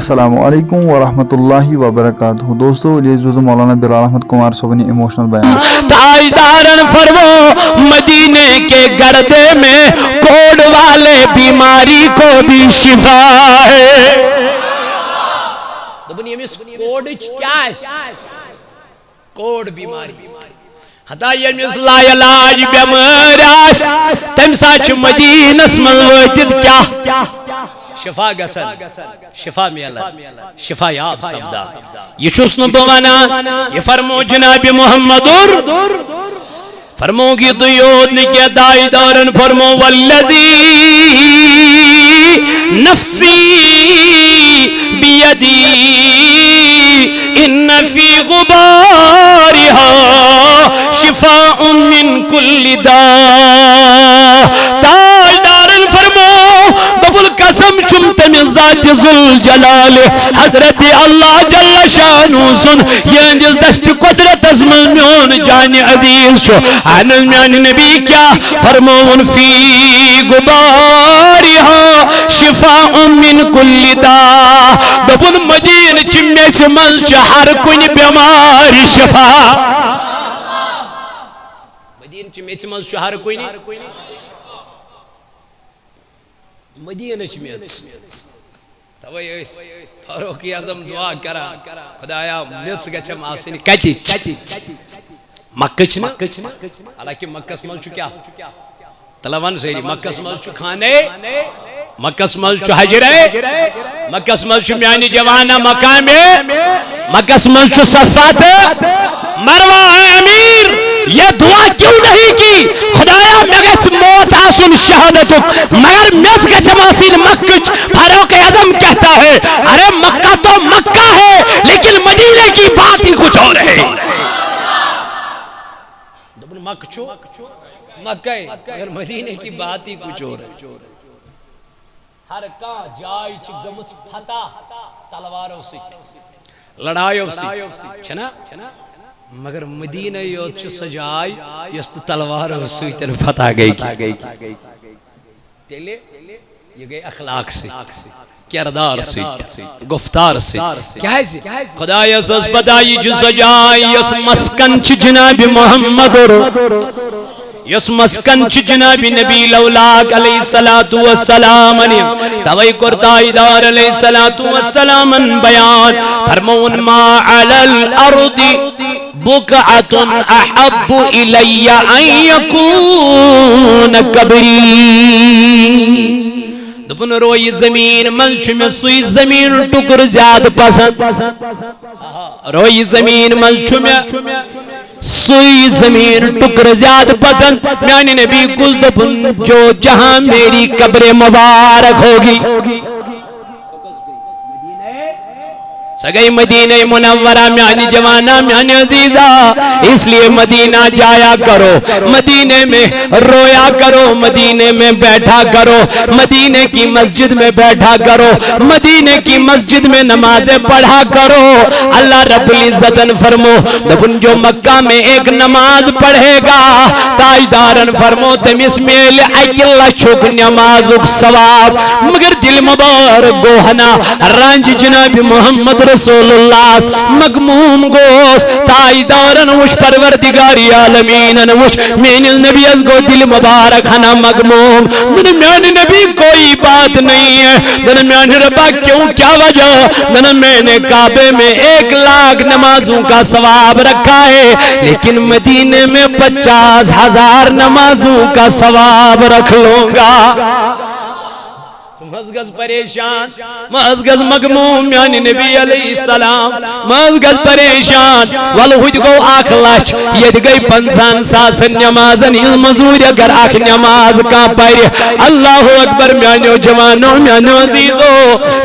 السلام علیکم ورحمۃ اللہ وبرکاتہ دوستو عزیز مولانا بلال احمد کمار صاحب نے ایموشنل بیان تاجدارن فرمو مدینے کے گردے میں کوڑ والے بیماری کو بھی شفا ہے دبنی ہمیں کوڑ کیا ہے کوڑ بیماری حتا یمس لا علاج بیمار آس تم ساتھ مدینس من واتد کیا شفا گسن شفا میلن شفا یاب سبدا یہ چھس نہ بوانا یہ فرمو جناب محمد فرمو گی تو یود نکیا دائی دورن فرمو والذی نفسی بیدی ان فی غبارها شفاء من کل داء تاج دارن فرمو دبل قسم چم تم ذات ذل جلال حضرت اللہ جل شانو سن یہ دست قدرت ازمل میون جان عزیز شو عن میان نبی کیا فرمون فی غبارها شفاء من کل داء دبل مدین چمی چمل ہر کن بیماری شفا مدین چمی چمل ہر کن مدینہ چمیت توئی اس فاروق اعظم دعا کرا خدایا میت گچم آسین کتی مکہ چھنا حالانکہ مکہ سمجھ چو کیا طلبان سیری مکہ سمجھ چو کھانے مکہ سمجھ چو حجرے مکہ سمجھ چو میانی جوانا مقامے مکہ سمجھ چو صفات مروہ امیر یہ دعا کیوں نہیں کی خدایا مگت موت آسن شہادتک مگر میت گچم آسین مکہ فاروق اعظم کہتا ہے ارے مکہ تو مکہ ہے لیکن مدینہ کی بات ہی کچھ اور ہے مکہ چھو مکہ ہے اگر مدینہ کی بات ہی کچھ اور ہے ہر کان جائی چھ گمس پھتا تلواروں سے لڑائیوں سے چھنا مگر مدینہ یو چھ سجائی یست تلواروں سے تن پھتا گئی تیلے یہ گئی اخلاق سے کردار سے گفتار سے کیا ہے خدا یسوس بدائی جو سجائی یس مسکن چھ جناب محمد یس مسکن چھ جناب نبی لولاک علیہ السلام توئی کرتائی دار علیہ السلام بیان فرمون ما علی الارض بقعت احب الی ان یکون قبری دپن روئی زمین منچ میں سوئی زمین ٹکر زیاد پسند روئی زمین منچ میں سوئی زمین ٹکر زیاد پسند میانی نبی کل دپن جو جہاں میری قبر مبارک ہوگی سگئی مدینہ منورہ میانی جوانا میانی عزیزہ اس لیے مدینہ جایا کرو مدینہ میں رویا کرو مدینہ میں بیٹھا کرو مدینہ کی مسجد میں بیٹھا کرو مدینہ کی مسجد میں نمازیں پڑھا کرو اللہ رب العزت فرمو دفن جو مکہ میں ایک نماز پڑھے گا تاجدارن فرمو تمیس میل اکلا چھک نمازک ثواب مگر دل مبارک گوہنا رانج جناب محمد رسول اللہ مغموم گوس تاجدارن وش پروردگاری عالمین وش مین نبی از گو دل مبارک ہنا مغموم درمیان نبی کوئی بات نہیں ہے درمیان ربا کیوں کیا وجہ میں نے کعبے میں 1,00,000 نمازوں کا ثواب رکھا ہے لیکن مدینے میں 50,000 نمازوں کا ثواب رکھ لوں گا مزگز پریشان مزگز مغموم یعنی نبی علیہ السلام مزگز پریشان والہود گو آکھ لچ ید گئی 50,000 نمازن مزور اگر آکھ نماز کا پر اللہ اکبر میانو جوانو میانو عزیزو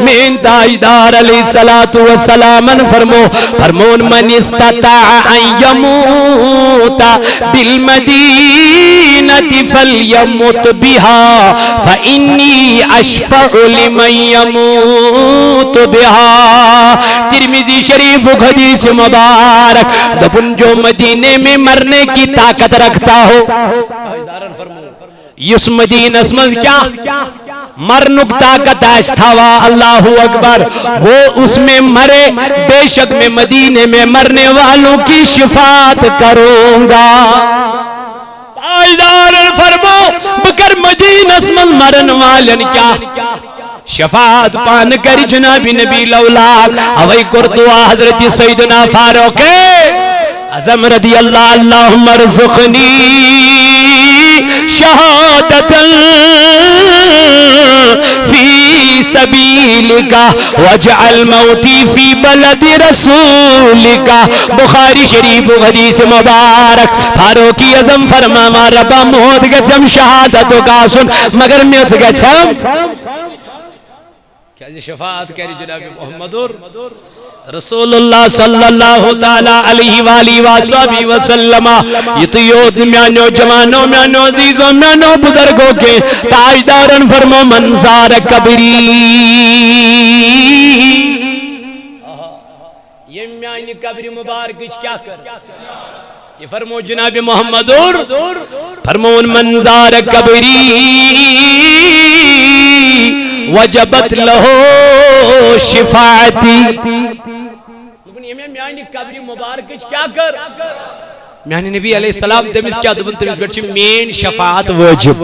مین تاجدار علیہ السلام فرمون من استطاع ان یموت بالمدینة فلیمت بها فإنی اشفع لمن یموت بها ترمذی شریف حدیث مبارک دپن جو مدینے میں مرنے کی طاقت رکھتا ہو اس مدینہ اسمز کیا مرنک طاقت تھوا اللہ اکبر وہ اس میں مرے بے شک میں مدینے میں مرنے والوں کی شفاعت کروں گا تاجدار فرمو بکر مدینہ من مرن والن کیا شفاعت پان کر جناب نبی لولاک اوئی کردوا حضرت سیدنا فاروق اعظم رضی اللہ اللہم ارزقنی شہادتا فی سبیلک وجعل موتی فی بلد رسولک بخاری شریف حدیث مبارک فاروقی اعظم فرما ربا موت گچم شہادتو کا سن مگر میت گچم کیا جی شفاعت کہہ رہی جناب محمد رسول اللہ صلی اللہ تعالی علیہ وآلہ وآلہ وسلم یہ تو یود میانو جوانوں میانو عزیزوں میانو بزرگوں کے تاجدارن فرمو منظار قبری یہ میانی قبری مبارک کیا کر یہ فرمو جناب محمد فرمون منظار قبری وجبت لہو شفاعتی میانی قبری مبارک کیا کر میانی نبی علیہ السلام تمیز کیا دبن تمیز بیٹھے مین شفاعت واجب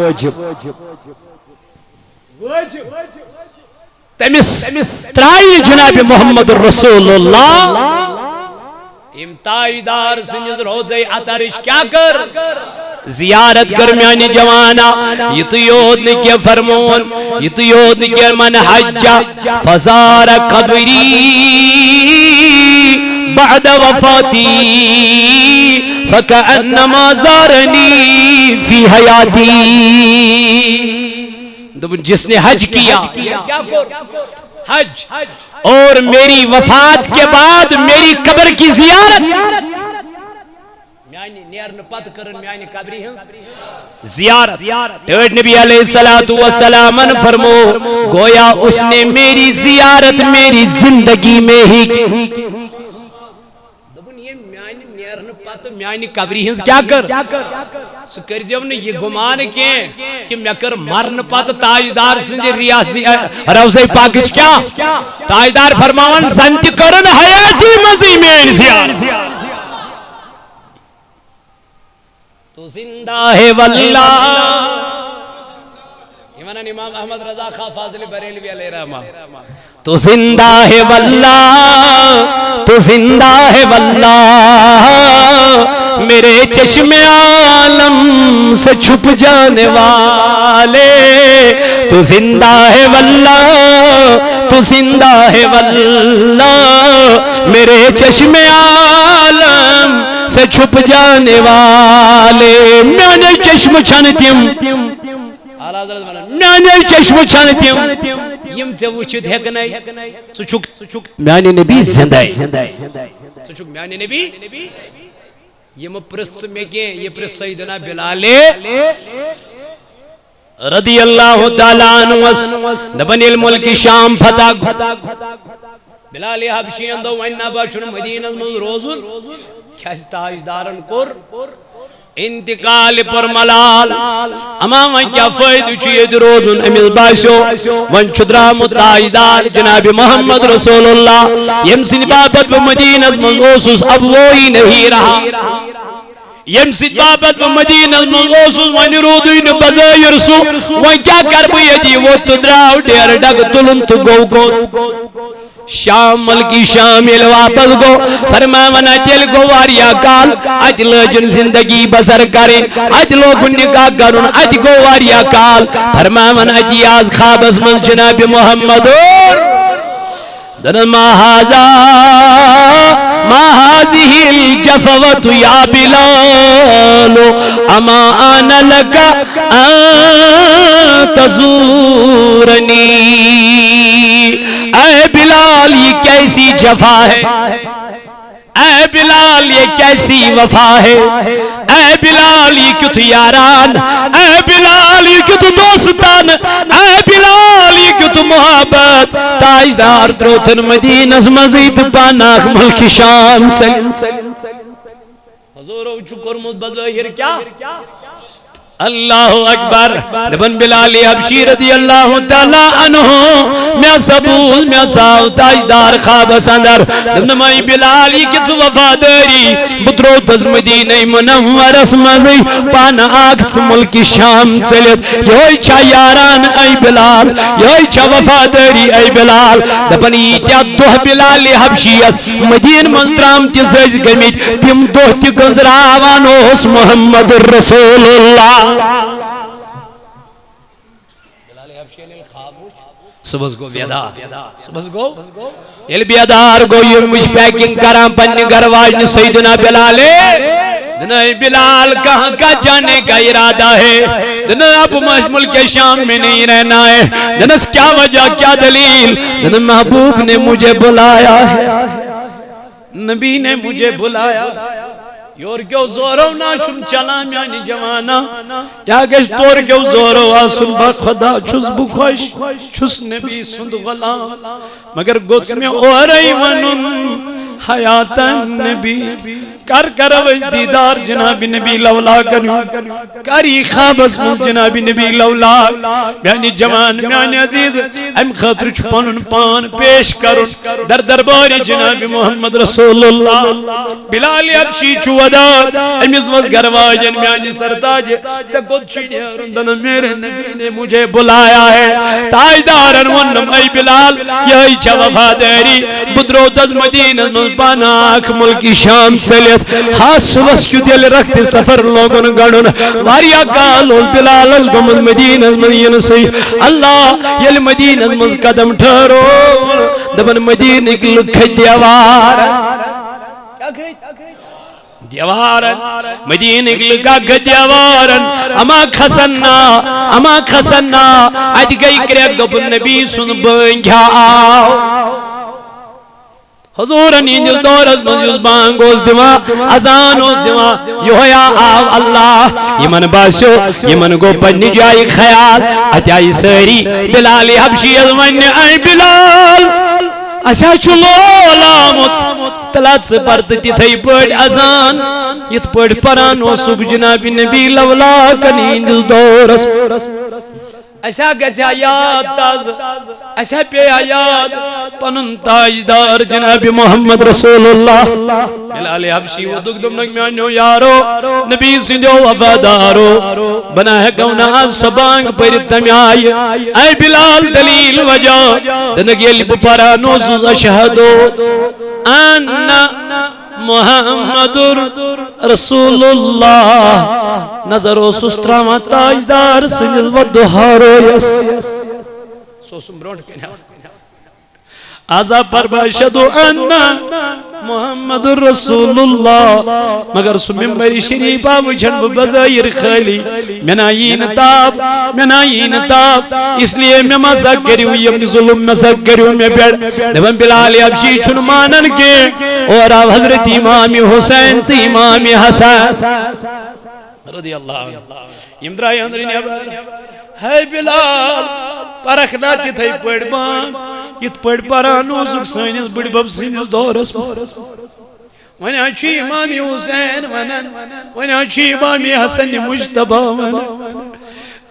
تمیز ترائی جناب محمد رسول اللہ امتاجدار سنجز روزے عطرش کیا کر زیارت کر میانی جوانا یہ تو یود نے کیا فرمون یہ تو یود نے کیا من حجہ فزار قبری بعد وفاتی فکأنما زارنی فی حیاتی جس نے حج کیا حج اور میری وفات کے بعد میری قبر کی زیارت زیارت نبی علیہ السلام فرمو گویا اس نے میری زیارت میری زندگی میں ہی میانی قبری ہنس کیا کر سکر جب نے یہ گمان کیں کہ میں کر مرن پت تاجدار سنجھ ریاسی روزہ پاکش کیا تاجدار فرماون سنتی کرن حیاتی مزیمین زیارت تو زندہ ہے واللہ ایمان امام احمد رضا خواہ فاضل بریلوی علیہ رحمہ تو زندہ ہے واللہ تو زندہ ہے واللہ میرے چشم عالم سے چھپ جانے والے تو زندہ ہے واللہ تو زندہ ہے واللہ میرے چشم عالم سے چھپ جانے والے میانے چشم چھانتیم میانے چشم چھانتیم یم سے وچھت ہے کنائی سچک میانے نبی زندہ ہے سچک میانے نبی یم پرس میں گئے یہ پرس سیدنا بلال رضی اللہ تعالیٰ عنہ دبن الملک شام فتح بلال حبشی اندو وینا باشن مدینہ من روزن کیا تاجدارن کور انتقال پر ملال امام کیا فائد چید روزن امیل باشو ون چدرا متاجدار جناب محمد رسول اللہ یمسن بابت بمدینہ من روسوس اب وہی نہیں رہا یمسن بابت بمدینہ من روسوس ون رودین بزایر سو ون کیا کر بیدی وہ تدراو دیر ڈگ تلن تو گو گو شام ملکی شامل واپس گو فرماونا تیل گو واریا کال اج لجن زندگی بسر کریں اج لوگن نکاح کرن اج گو واریا کال فرماونا جیاز خوابس من جناب محمد دن ما هذه الجفوة یا بلال اما آنا لکا ان تزورنی اے بلال یہ کیسی جفا ہے اے بلال یہ کیسی وفا ہے اے بلال یہ کت یاران اے بلال یہ کت دوستان اے بلال یہ کت محبت تاجدار تروتن مدینہ مزید پاناک ملک شام سے حضور چکر مت بظاہر کیا اللہ اکبر دبن بلال حبشی رضی اللہ تعالی عنہ میں سبوز میں ساو تاجدار خواب سندر دبن مائی بلال یہ کس وفاداری بطرو تز مدینہ منور اسمزی پانا آکس ملک شام سلت یوی چھا یاران ای بلال یوی چھا وفاداری ای بلال دبن یہ دوہ بلال حبشی اس مدین منترام تی زیز گمید تیم دوہ تی گزراوان اس محمد رسول اللہ صبح گو بیدار صبح گو یل بیدار گو یہ مجھ پیکنگ کرام پنی گھر واجن سیدنا بلالے دنہ بلال کہاں کا جانے کا ارادہ ہے دنہ اب ملک شام میں نہیں رہنا ہے دنہ کیا وجہ کیا دلیل دنہ محبوب نے مجھے بلایا ہے نبی نے مجھے بلایا یور کیوں زورو نا چم چلام یعنی جوانا یا گشت طور کیوں زورو آسن با خدا چھس بخوش چھس نبی سند غلام مگر گوچ میں اورائی ونن حیاتا نبی کر کروش دیدار جناب نبی لولا کرو کری خواب اسم جناب نبی لولا میانی جوان میانی عزیز ام خطر چھپن پان پیش کرن در درباری جناب محمد رسول اللہ بلال حبشی چودار امیز وز گرواجن میانی سرتاج سکت چھنیارن دن میرے نبی نے مجھے بلایا ہے تاجدارن ونم ای بلال یہی چھا وفاداری بدرو تز مدینہ مزبانا آنکھ ملکی شام چلیت ہاں صبح کیوں دل رکھتے سفر لوگن گڑن واریا کالو بلال از گمد مدینہ مدینہ سی اللہ یل مدینہ مز قدم ٹھہرو دبن مدینہ کی لکھ دیوار دیوارن مدینہ کی لکھ دیوارن اما خسننا آج گئی کریک دبن نبی سن بنگیا آو حضور نیندل دور از منزل بانگوز دیما ازانوز دیما یویا آو اللہ یمن باسو یمن گو پنی جائی خیال اتیائی سری بلال حبشی از من ای بلال اسا چلو لامت تلات سے پرتی تھی پڑ ازان یت پڑ پرانو سک جناب نبی لولا کنیندل دور از ایسا گزا یاد تاز ایسا پیا یاد پنن تاجدار جناب محمد رسول اللہ بلال حبشی و دکھ دم نگمیانیو یارو نبی سندھو وفادارو بنا ہے کونہ سبانگ پر تمیائی اے بلال دلیل وجہ دنگیل پپارا نوزوز اشہدو انا محمد رسول اللہ نظر و سسترام تاجدار سنجل و دہارو یس سوسم برونڈ کے ناس آزا پر باشدو انا محمد رسول اللہ مگر سمیم بری شریفہ مجھن بزائر خالی منائین تاب اس لیے میں مساک کریوں یہ ظلم مساک کریوں میں بیڑ نبن بلال حبشی چھن مانن کے اور آو حضرت امام حسین تی امام حسن رضی اللہ عنہ امدرائی اندرین ابار ہے بلال پرکھنا تی تھائی پڑ بان یت پڑ پرانو زک سینیز بڑی بب سینیز دورس ونی اچھی امام حسین ونن ونی اچھی امام حسن مجتبہ ونن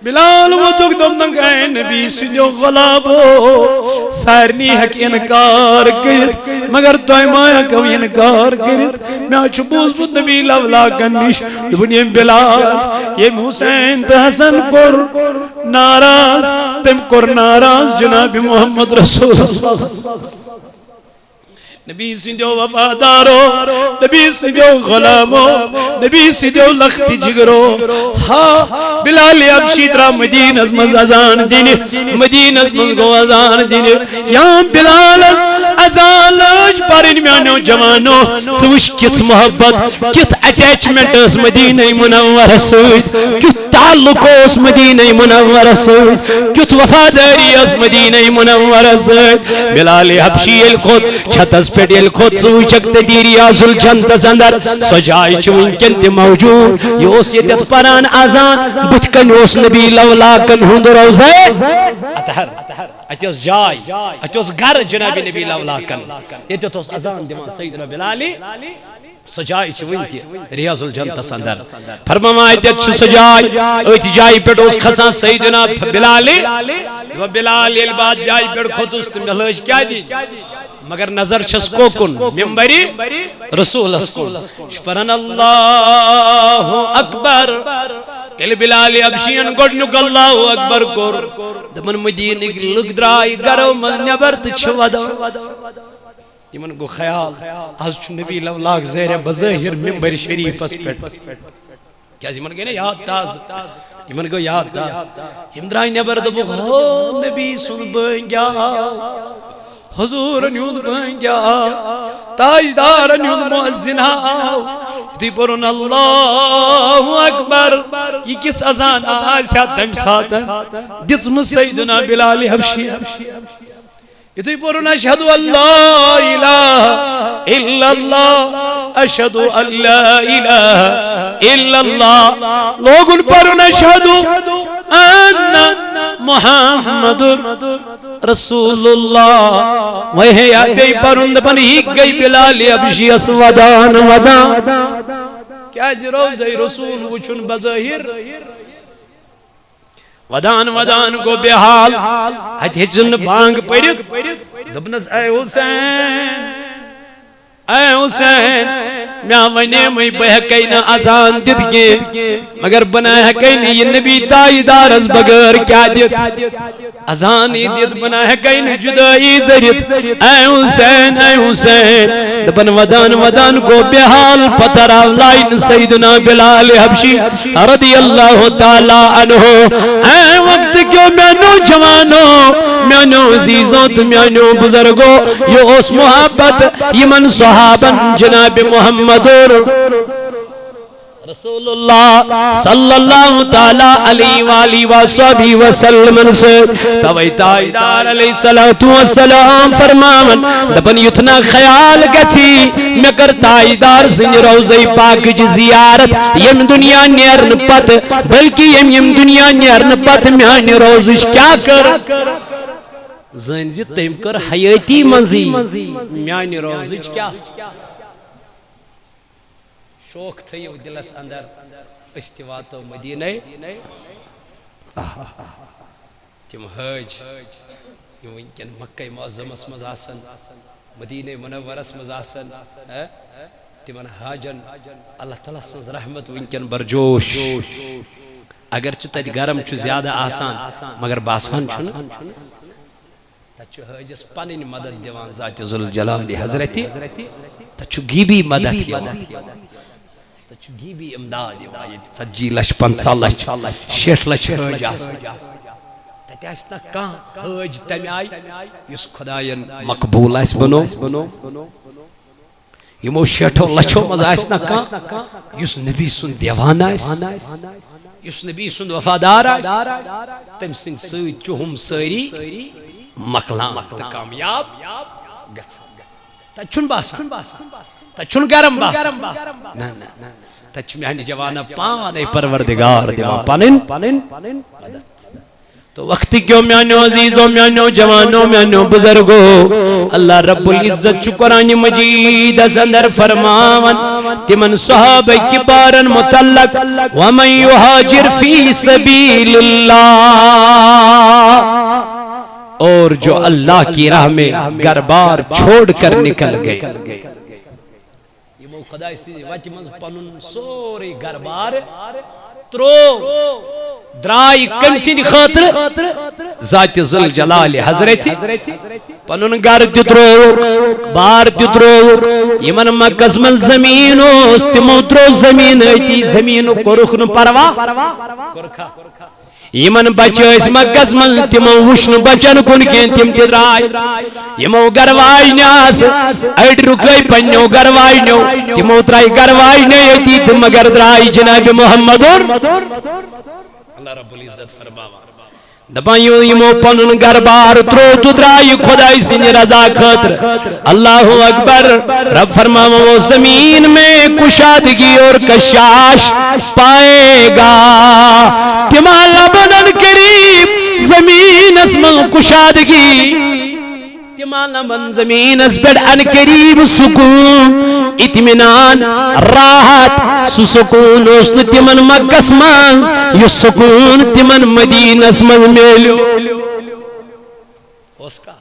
بلال و دک دم نگائے نبی سنجو غلابو سارنی حق انکار کرت مگر توی مایا کو انکار کرت میں اچھو بوز بود نبی لولا کنیش دبنیم بلال یہ حسین تحسن کر ناراض تم کر ناراض جناب محمد رسول اللہ نبی سنجو وفادارو نبی سنجو غلامو نبی سنجو لختی جگرو ہاں بلال حبشی ترا مدینہ از مز ازان دینے مدینہ از مز گو ازان دینے یہاں بلال ازان لج پارن میانو جوانو سوش کس محبت کت اٹیچمنٹ اس مدینہ منور سوید کت تعلق اس مدینہ منور سوید کت وفاداری اس مدینہ منور سوید بلال حبشی الخود چھتس پیڈیل خود سوچکتے دیری آزل جنت زندر سجائی چون کنت موجود یہ اس یدت پران آزان بتکن اس نبی لولاکن ہند روزے اتہر اتیس جائی اتیس گر جناب نبی لولاکن یدت اس آزان دیمان سیدنا بلالی سجائے ونتی ریاض الجنت اندر فرمایا ات سجائے ات جائے پہ کھسان سیدنا بلال بلال یل بات جائے پہ کھوتس تو مے لج کیا دی مگر نظر چھس کوکن ممبری رسول کن پرن اللہ اکبر یل بلال ابشین گڈنک اللہ اکبر کور دپن مدینک لوگ درائے گرو من نبر تو ودان یمن گو خیال آج چھ نبی لولاک زیر بظاہر ممبر شریف اس پیٹ کیا یمن گئی نا یاد تاز یمن گو یاد تاز یم درائی نبر دبو ہو نبی سن بنگیا حضور نیون بنگیا تاجدار نیون مؤذن آو دی پرن اللہ اکبر یہ کس ازان آسیا تم ساتن دزم سیدنا بلال حبشی یہ پرن اشہدو اللہ الہ الا اللہ اشہدو اللہ الہ الا اللہ لوگن پرن اشہدو ان محمد رسول اللہ وہی آتے پرند بن ہی گئی بلال ابشی اس ودان ودان کیا جی روزہ رسول وچن بظاہر ودان ودان کو بحال ہت ہچن بانگ پڑت دبنس اے حسین میں ونے میں بہکئی نہ آزان دت کے مگر بنا ہے یہ نبی تاجدار از بغیر کیا دت آزان دت بنا ہے جدائی زرت اے حسین دبن ودان ودان کو بحال پتر آولائن سیدنا بلال حبشی رضی اللہ تعالی عنہ اے وقت کیوں میں نوجوانوں میں نو عزیزوں تو میں نو بزرگوں یہ اس محبت یمن صحابن جناب محمد رسول اللہ صلی اللہ تعالی علیہ وآلہ وصحبہ وسلم سے توئی تاجدار علیہ السلام فرماون دپن یتنا خیال گچی مگر تاجدار سن روزی پاک جی زیارت یم دنیا نیرن پت بلکہ یم دنیا نیرن پت میانی روزش کیا کر زنزی تیم کر حیاتی منزی میانی روزش کیا شوق تھیو دلس اندر استواتو مدینہ تم حج ونکن مکہ معظمس مزاسن مدینہ منورس مزاسن تمن حاجن اللہ تعالیٰ سنز رحمت ونکن برجوش اگرچہ تج گرم چھ زیادہ آسان مگر باسان چھنا تچو حجس پنن مدد دیوان ذات ذوالجلال حضرتی تچو گیبی مدد دیوان تچو گیبی امداد دیوان سجی لش پنسا لش شیٹ لش حج آسان تتی آسنا کان حج تمی آئی یس خدایان مقبول آس بنو یمو شیٹو لچو مز آسنا کان یس نبی سن دیوان آس یس نبی سن وفادار آس تم سن سوید چوہم ساری مقلام تا کامیاب گھا تچھن باسان تچھن گرم باسان نا نا تچھ میانی جوانا پانے پروردگار دیوان پانن تو وقتی کیوں میانو عزیزوں میانو جوانوں میانو بزرگوں اللہ رب العزت قرآن مجید اندر فرماون تمن صحابہ کبارن متعلق ومن یحاجر فی سبیل اللہ اور جو اللہ کی راہ میں گھر بار چھوڑ کر نکل گئے یہ مو خدای سی وچ مز پنن سوری گھر بار ترو درائی کمسی دی خاطر ذات ذوالجلال حضرت پنن گھر تترو بار تترو یمن مکس من زمین اس تمو ترو زمین ایتی زمین کو رکن پروا یمن بچے اس مکس من تمو وشن بچن کن کین تم تدرائی یمو گروائی نیاس ایڈ رکائی پنیو گروائی نیو تمو ترائی گروائی نیتی تم مگر درائی جناب محمد اللہ رب العزت فرماوا دبائیوں یمو پنن گربار ترو تدرائی خدای سن رضا خاطر اللہ اکبر رب فرماوا وہ زمین میں کشادگی اور کشاش پائے گا تمہارا بنن قریب زمین اسمن کشادگی تمہارا بن زمین اسبڑ ان قریب سکون اطمینان راحت سو سکون اس نہ تمن مکس من یہ سکون تمن مدینس من میلیو اس کا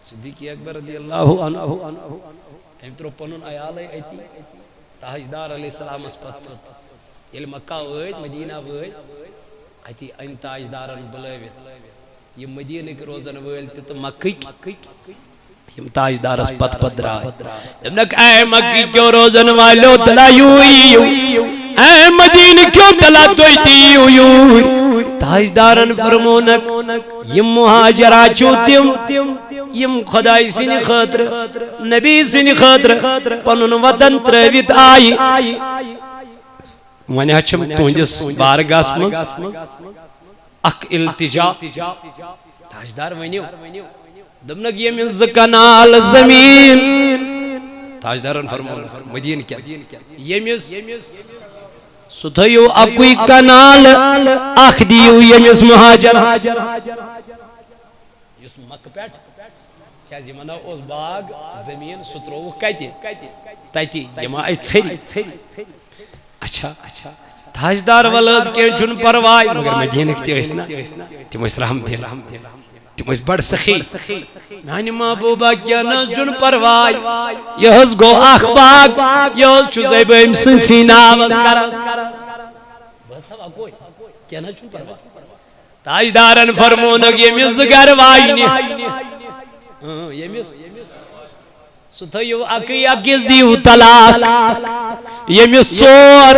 صدیق اکبر رضی اللہ عنہ ام تر پنن عیال ایتی تاجدار علیہ السلام اس پت یل مکہ وٲتۍ مدینہ وٲتۍ اتی ان تاجدارن بلٲوِتھ یہ مدینہ کے روزن وٲلۍ تہِ تہٕ مکٕکۍ یم تاجدارس پت پت درائے دمنک اے مکی کیوں روزن والو تلا یو اے مدینہ کیوں تلا تویتی یو تاجدارن فرمونک یم مہاجرہ چھو تم یم خدای سنی خاطر نبی سنی خاطر پنن وطن ترویت آئی ونیا چھم تہندس بارگاہس مز اک التجا تاجدار ونیو دمنک یمن ز کنال زمین تاجدارن فرمون مدین کیا یمس سو تھیو اکوی کنال اخ دیو یمس مہاجر یس مکہ پیٹھ کیازِ یمن اوس باغ زمین سو ترووُکھ کتہِ تتی یما آیہِ ژھیٚرِ اچھا تاجدار ول حظ کینٛہہ چھُنہٕ پرواے مگر مدینٕکۍ تہِ ٲسۍ نا تِم ٲسۍ رحم دِل تم اس بڑ سخی میانی محبوبہ کیا نہ جن پروائی یہ حس گو اخ باغ یہ حس چوزے بہم سنسی ناوز کرا بس تھا اگوئی کیا نہ جن پروائی تاجدارن فرمونک یمیز گروائی یمیز ستھیو اکی اکیز دیو طلاق یمیز سور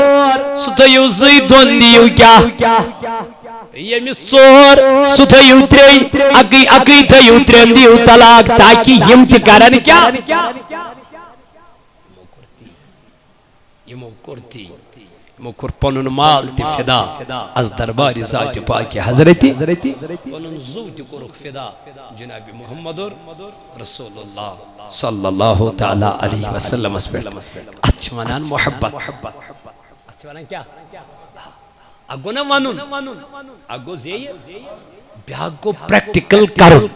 ستھیو زیدون دیو کیا یمیز سور ستھیو تری اکی تھیو ترین دیو طلاق تاکہ یم تی کرن کیا یمو کرتی یمو کر پنن مال تی فدا از درباری ذات پاکی حضرتی پنن زو تی کرک فدا جناب محمد رسول اللہ صلی اللہ تعالی علیہ وسلم اس پر اچھوانان محبت اچھوانان کیا اگو نا ونن اگو زیر بیاگ کو پریکٹیکل کرو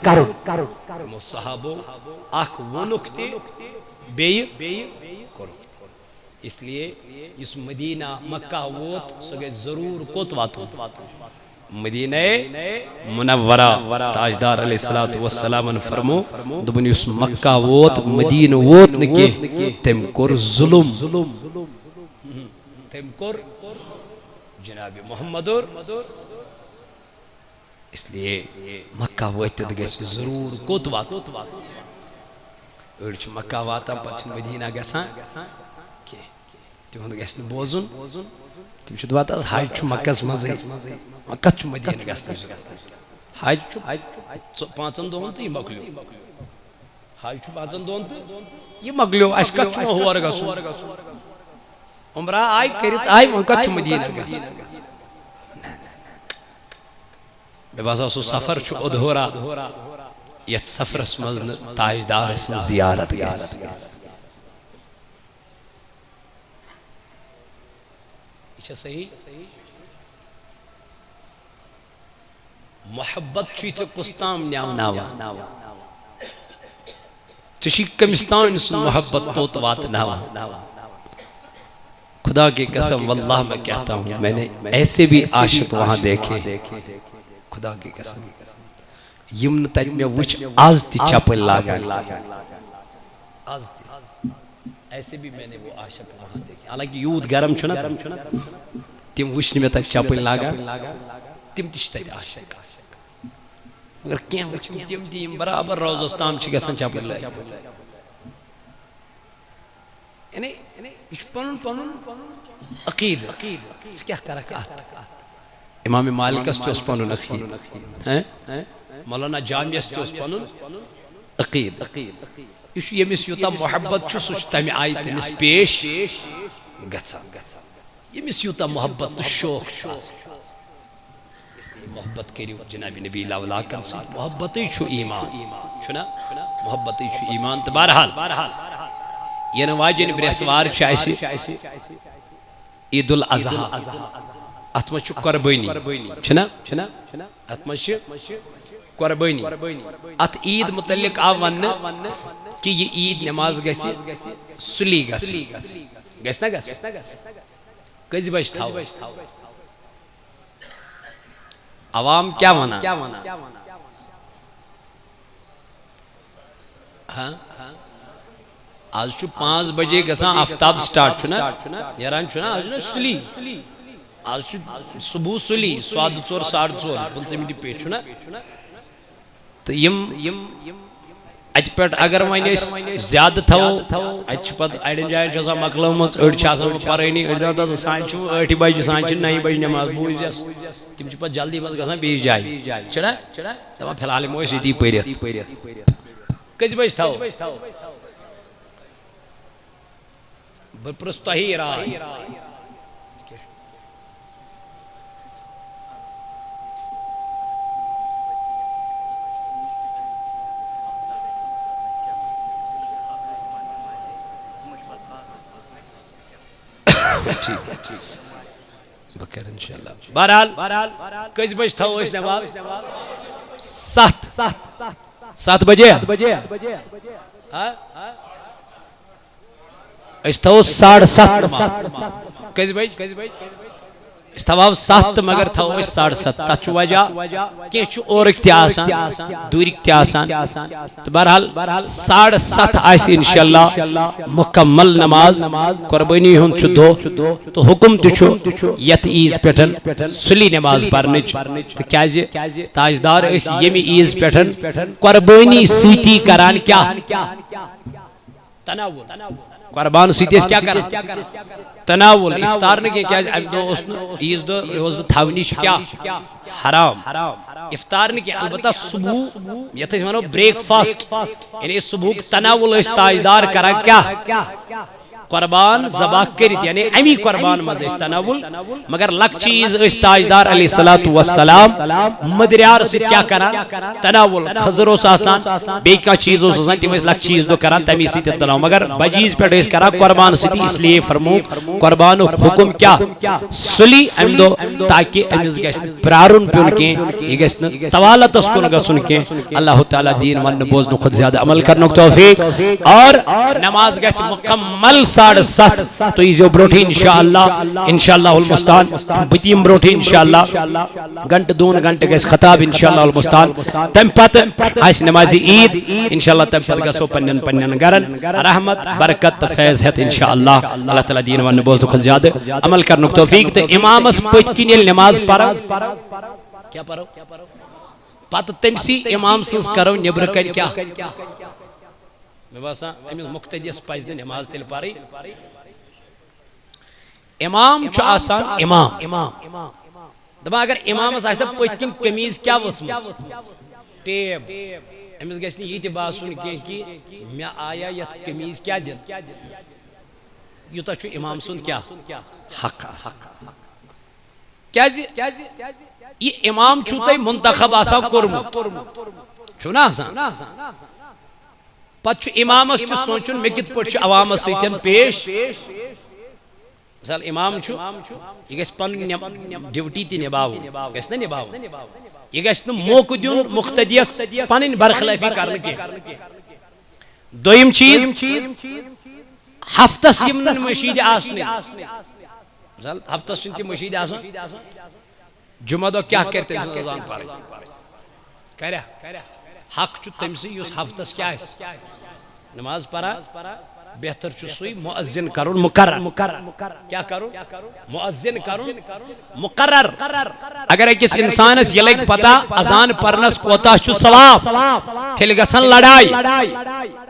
مو صحابو اخ ونکتی بی کرو اس لیے اس مدینہ مکہ ووت سگے ضرور کوت واتو مدینہ منورہ تاجدار علیہ السلام فرمو دبنی اس مکہ ووت مدینہ ووت نکی تم کر ظلم تم کر جناب محمد اس لیے مکہ ووت گیس ضرور کوت واتو ارچ مکہ واتا پچھ مدینہ گسان تیوند گیس بوزن تم شد واتا حاج چھ مکہ مزے مکہ چھ مدینہ گسان حاج چھ پانچن دون تو یہ مکلیو حاج چھ پانچن دون تو یہ مکلیو اشکا چھ ہوا رگا سو عمرہ آئی کرت آئی مکہ چھ مدینہ گسان بے بازا سو سفر چھ ادھورا یہ سفر اسمزن تاجدار اسم زیارت گیس اچھا صحیح محبت چیچے کستام نیام ناوا چشی کمستان اس محبت توت وات ناوا خدا کی قسم واللہ میں کہتا ہوں میں نے ایسے بھی عاشق وہاں دیکھے خدا کی قسم یمن تج میں وچ آز تی چاپل لاغا آز تی ایسے بھی میں نے وہ عاشق وہاں دیکھے حالانکہ یود گرم چھنا تم وچ میں تج چاپل لاغا تم تشتا عاشق اگر کیا وچ تم تیم برابر روز استام چھ گسن چاپل لاغا یعنی اش پنن عقید اس کیا کرکات امام مالک است اس پنن عقید مولانا جامع است اس پنن عقید اس یمس یوتا محبت چھ سوچ تم آئی تمس پیش گژھا یمس یوتا محبت تو شوق محبت کریو جناب نبی لاولا کن ساتھ محبت چھو ایمان چھنا محبت چھو ایمان تو بہرحال یہ نواجن برسوار چاہیسی عید الاضحیٰ اتما چھو قربانی چھنا اتما چھو قربانی ات عید متعلق آوان کہ یہ عید نماز گسی سلی گسی گس نا گس کز بج تھاو عوام کیا ونا ہاں آج چھو 5 بجے گسان آفتاب سٹارٹ چھنا نیران چھنا آج نا سلی آج چھو صبح سلی 4:15 4:30 منٹ پہ چھنا تو یم ات پہ اگر ون زیادہ تھو ات پتہ اڑین جائن چھ مکلمت اڑ پرانی اڑ سان 8 بجے سان 9 بجے نماز بوزیس تم پتہ جلدی مز گژھان بیس جائے چھنا دپان فی الحال ہمو یتی پرت کز بج تھو بہ پرس تہی راے بکر انشاءاللہ بہرحال کس بج تھو اس نماز 7 بجے اس تھو 7:30 نماز کس بج اس تھو 7 مگر تھو اس 7:30 تچ وجہ کی اورک تہ آسان دورک تہ آسان تو بہرحال 7:30 آس انشاءاللہ مکمل نماز قربانی ہن چھ دو تو حکم تہ یت عیز پٹھن سلی نماز پرنچ تو کیاز تاجدار اس یمی عیز پٹھن قربانی سیتی کران کیا تناول قربان سیتی کیا کران تناول افطار نے کیا ام دو عیز دو روز تھونیش کیا حرام افطار نے کیا البتہ صبح یت اس ونو بریک فاسٹ یعنی صبح تناول اس تاجدار کران کیا قربان ذبح کرت یعنی امی قربان مز اس تناول مگر لک چیز اس تاجدار علیہ الصلوۃ والسلام مدریار سے کیا کران تناول خضر اس آسان بے کا چیز اس آسان تم اس لک چیز دو کران تمی سی تناول مگر بجیز پہ اس کرا قربان سی اس لیے فرمو قربان حکم کیا سلی ام دو تاکہ امس گس پرارن پیون کے یہ گس توالت اس کن گسن کے اللہ تعالی دین ون بوزن خود زیادہ عمل کرنے کی توفیق اور نماز گس مکمل 7:30 تو ایزو بروٹھی انشاءاللہ المستان بتیم بروٹھی انشاءاللہ گھنٹ 2 گھنٹ گس خطاب انشاءاللہ المستان تم پت آس نماز عید انشاءاللہ تم پت گسو پنن گرن رحمت برکت فیض ہے انشاءاللہ اللہ تعالی دین ون بوز خود زیادہ عمل کرنے کی توفیق تو امام اس پت کن نماز پڑھو کیا پڑھو پت تم سی امام سز کرو نبر کن کیا میں باسا امس مقتدیس پز نماز تیل پاری امام چھ آسان امام دبا اگر امام اس آسان پوچھ کم قمیض کیا وسمت ٹیب امس گیس نہیں یہ تی باسون کہ میں آیا یت قمیض کیا دن یوتا چھو امام سن کیا حق کیا یہ امام چھو تی منتخب آسا کرمت چھو نا آسان پتہ امام اس چھ سوچن میں کت پٹ عوام سیتن پیش مثال امام چھو یہ گس پن ڈیوٹی تی نباو گس نہ نباو یہ گس موقع دیون مقتدیس پن برخلافی کرنے کے دویم چیز ہفتس یمن مشید آسنے مثال ہفتس تی مشید آسن جمعہ دو کیا کرتے ہیں اذان پڑھ کریا حق چھ تم سی اس ہفتس کیا ہے نماز پڑھا بہتر چھ سوئی مؤذن کرن مقرر کیا کرو مؤذن کرن مقرر اگر ایکس انسان اس یہ لگ پتا اذان پڑھنس کوتا چھ ثواب تھل گسن لڑائی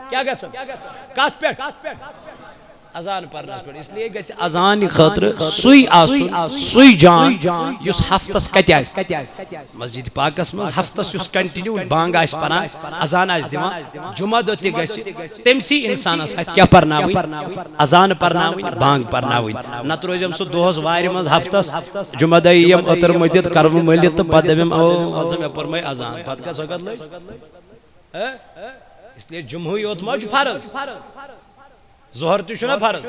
کیا گسن کات پیٹ اذان پڑھنس پر اس لیے گس اذان خاطر سوئی آسن سوئی جان یس ہفتس کتہ آس مسجد پاکس من ہفتس یس کنٹینیو بانگ آس پران اذان آس دیوان جمعہ دو تہ گس تمسی انسانس ات کیا پرناوی اذان پرناوی بانگ پرناوی نت روزم سو دوہس وار من ہفتس جمعہ دیم اتر مدد کرم ملت تو پتہ دم او میں پرمے اذان پتہ کا سکت لے اس لیے جمعہ یوت مج فرض ظہر تہ چھُ نا فرض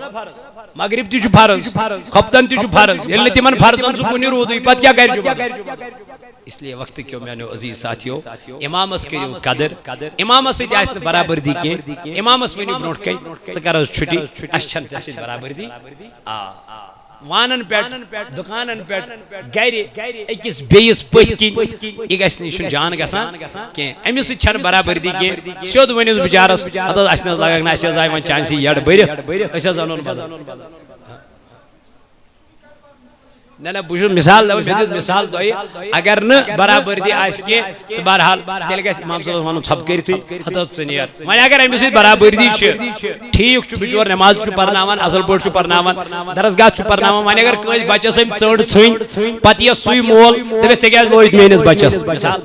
مغرب تہ چھُ فرض خفتن تہ چھُ فرض ییٚلہِ نہٕ تِمن فرضن سُہ کُنہِ روٗدٕے پتہٕ کیٛاہ کرِ جُمعہ اس لیے وقت کیو میانو عزیز ساتھیو امامس کٔرِو قدر امامس سۭتۍ آسہِ نہٕ برابردی کینٛہہ امامس ؤنِو برونٛٹھ کَنۍ ژٕ کر حظ چھُٹی اَسہِ چھنہٕ ژےٚ سۭتۍ برابردی وانن پٮ۪ٹھ دُکانن پٮ۪ٹھ گرِ أکِس بیٚیِس پٔتھۍ کِنۍ یہِ گژھِ نہٕ یہِ چھُنہٕ جان گژھان کینٛہہ أمِس سۭتۍ چھنہٕ برابردی کینٛہہ سیوٚد ؤنِوُس بِچارس ہتہٕ حظ اَسہِ نہٕ حظ لگکھ نہٕ اَسہِ حظ آیہِ وۄنۍ چانسٕے یڈ بٔرِتھ أسۍ حظ اَنون بدل نہ نہ بہٕ چھُس مثال دپان مےٚ دِژ مثال تۄہہِ اگر نہٕ برابردی آسہِ کینٛہہ تہٕ بہرحال تیٚلہِ گژھِ اِمام صٲبس وَنُن ژھۄپہٕ کٔرِتھٕے ہتہٕ حظ ژٕ نیر وۄنۍ اگر أمِس سۭتۍ برابردی چھِ ٹھیٖک چھُ بِچور نٮ۪ماز چھُ پرناوان اصل پٲٹھۍ چھُ پرناوان درسگاہ چھُ پرناوان وۄنۍ اگر کٲنٛسہِ بچس أمۍ ژٔنٛڈ ژھٕنۍ پتہٕ یِیَس سُے مول دپٮ۪س ژےٚ کیٛازِ لوگُتھ میٲنِس بچس مثال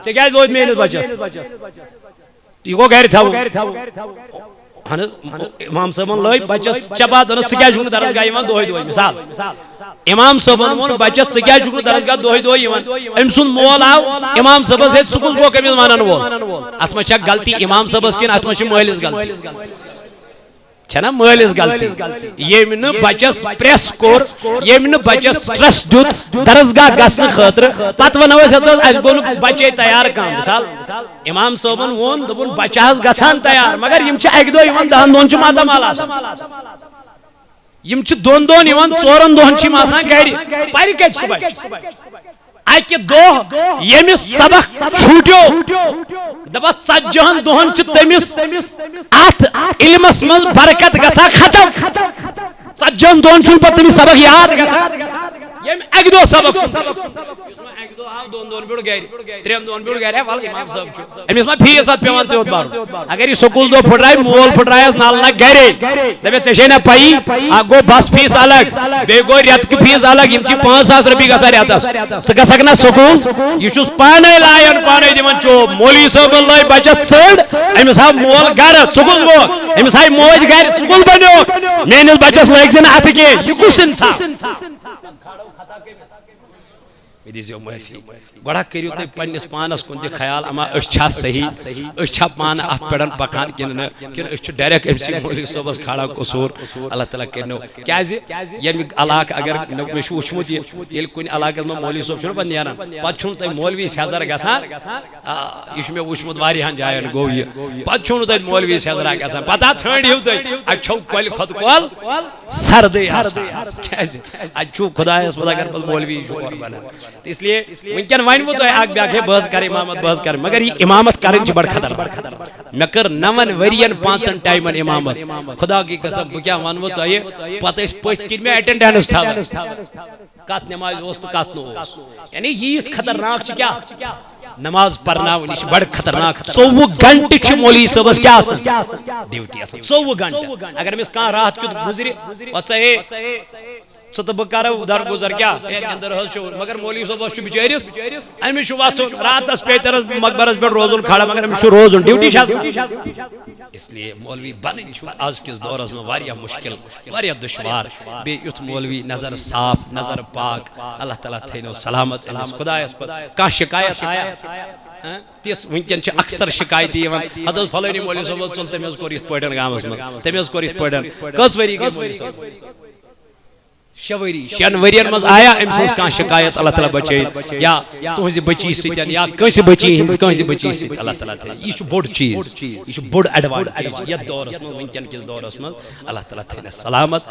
ژےٚ کیٛازِ لوگُتھ میٲنِس بچس یہِ گوٚو گرِ تھاوُن اہن حظ امام صٲبن لٲگۍ بچس چپات دوٚپنس ژٕ کیٛازِ چھُکھ نہٕ درسگاہ یِوان دۄہے دۄہے مثال امام صٲبن ووٚن بچس ژٕ کیٛازِ چھُکھ نہٕ درسگاہ دۄہے دۄہے یِوان أمۍ سُنٛد مول آو امام صٲبس ہے ژٕ کُس گوٚو أمِس ونن وول اتھ منٛز چھا غلطی امام صٲبس کِنہٕ اتھ منٛز چھِ مٲلِس غلطی چھنا مٲلِس غلطی ییٚمۍ نہٕ بچس پریس کوٚر ییٚمۍ نہٕ بچس سٹرس دیُت درسگاہ گژھنہٕ خٲطرٕ پتہٕ ونو أسۍ ہتہٕ حظ اَسہِ گوٚو نہٕ بچے تیار کانٛہہ مثال امام صٲبن ووٚن دوٚپُن بچہ حظ گژھان تیار مگر یِم چھِ اکہِ دۄہ یِوان 10 دۄہن چھُ ماتامال آسان یِم چھِ 2 دۄہن یِوان 4 دۄہن چھِ یِم آسان گرِ پرِ کتہِ سُہ بچہِ اکہِ دۄہ ییٚمِس سبق چھوٗٹیو دپس 40 دۄہن چھِ تٔمِس اتھ علمس منٛز برکت گژھان ختم 40 دۄہن چھُنہٕ پتہٕ تٔمِس سبق یاد گژھان ییٚمۍ اکہِ دۄہ سبق اکہِ دۄہ آو 2 دۄہن پٮ۪ٹھ گرِ 3 دۄہن پٮ۪ٹھ گرِ ول امام صٲب چھُ أمِس ما فیٖس اتھ پیوان تیوٗت برُن اگر یہِ سکوٗل دۄہ پھٕٹرایہِ مول پھٕٹرایس نالہٕ نکھ گرے دپٮ۪س ژےٚ چھے نا پیی اکھ گوٚو بس فیٖس الگ بیٚیہِ گوٚو رٮ۪تکہٕ فیٖس الگ یِم چھِ 5,000 رۄپیہِ گژھان رٮ۪تس ژٕ گژھکھ نا سکوٗل یہِ چھُس پانے لایان پانے دِوان چوب مولوی صٲبن لٲج بچس ژٔنٛڈ أمِس آو مول گرٕ ژٕ کُس گوٚوکھ أمِس آیہِ موج گرِ ژٕ کُس بنیوکھ میٲنِس بچس لٲگۍ زِ نہٕ اتھٕ کینٛہہ یہِ کُس انصاف مےٚ دیٖزیو معٲفی گۄڈٕ کٔرِو تُہۍ پننِس پانس کُن تہِ خیال اما أسۍ چھا صحیح أسۍ چھا پانہٕ اتھ پٮ۪ٹھ پکان کِنہٕ نہٕ کِنہٕ أسۍ چھِ ڈایریکٹ أمسٕے مولوی صٲبس کھاڑا قصوٗر اللہ تعالیٰ کٔرنو کیٛازِ ییٚمہِ علاقہٕ اگر مےٚ چھُ وٕچھمُت یہِ ییٚلہِ کُنہِ علاقس منٛز مولوی صٲب چھُنہ پتہٕ نیران پتہٕ چھُنہٕ تۄہہِ مولوی سیزر گژھان یہِ چھُ مےٚ وٕچھمُت واریاہن جاین گوٚو یہِ پتہٕ چھُو نہٕ تۄہہِ مولوی سیزرا گژھان پتہٕ ژھٲنٛڈِو تُہۍ اتہِ چھو کۄلہِ کھۄتہٕ کۄل سردٕے آسان کیٛازِ اتہِ چھُو خۄدایس پتہ اگر پتہٕ مولوی چھُ اورٕ بنان اس لیے ونکٮ۪ن ونوٕ تۄہہِ اکھ بیاکھ ہے بہٕ حظ کرٕ امامت بہٕ حظ کرٕ مگر یہِ امامت کرٕنۍ چھِ بڑٕ خطرناک مےٚ کٔر 9 ؤرین 5 ٹایمن امامت خدا کی قسم بہٕ کیٛاہ ونوٕ تۄہہِ پتہٕ ٲسۍ پٔتھۍ کِنۍ مےٚ ایٹینڈنس تھاوان کتھ نٮ۪مازِ اوس تہٕ کتھ نہٕ اوس یعنی ییٖژ خطرناک چھِ کیٛاہ نماز پرناوٕنۍ یہِ چھِ بڑٕ خطرناک 24 گنٹہٕ چھِ مولوی صٲبس کیٛاہ آسان ڈیوٹی آسان 24 گنٹہٕ اگر أمِس کانٛہہ راتھ کیُتھ گُزرِ پتہٕ سا ہے ژٕ تہٕ بہٕ کرو درگُزر کیٛاہ ہے نٮ۪نٛدٕر حظ چھُ مگر مولوی صٲبس چھُ بِچٲرِس أمِس چھُ وۄتھُن راتس پیٚیہِ تٔمِس مقبرس پٮ۪ٹھ روزُن کھڑا مگر أمِس چھُ روزُن ڈیوٹی چھِ آسان اس لیے مولوی بنٕنۍ چھُ آز کِس دورس منٛز واریاہ مُشکِل واریاہ دُشوار بیٚیہِ یُتھ مولوی نظر صاف نظر پاک اللہ تعالیٰ تھٲینو سلامت أمِس خۄدایس پتہٕ کانٛہہ شکایت آیا تِژھ ونکٮ۪ن چھِ اکثر شکایتہِ یِوان ہتہٕ حظ فلٲنی مولوی صٲب حظ ژوٚل تٔمۍ حظ کوٚر یِتھ پٲٹھۍ گامس منٛز تٔمۍ حظ کوٚر یِتھ پٲٹھۍ کٔژ ؤری گٔے مولوی صٲب 6 ؤری 6 ؤرین منٛز آیا أمۍ سٕنٛز کانٛہہ شکایت اللہ تعالیٰ بچٲیِن یا تُہنٛزِ بچی سۭتۍ یا کٲنٛسہِ بچی ہٕنٛز کٲنٛسہِ بچی سۭتۍ اللہ تعالیٰ تھٲیِن یہِ چھُ بوٚڑ چیٖز یہِ چھُ بوٚڑ ایڈوانٹیج یتھ دورس منٛز ونکٮ۪ن کِس دورس منٛز اللہ تعالیٰ تھٲینس سلامت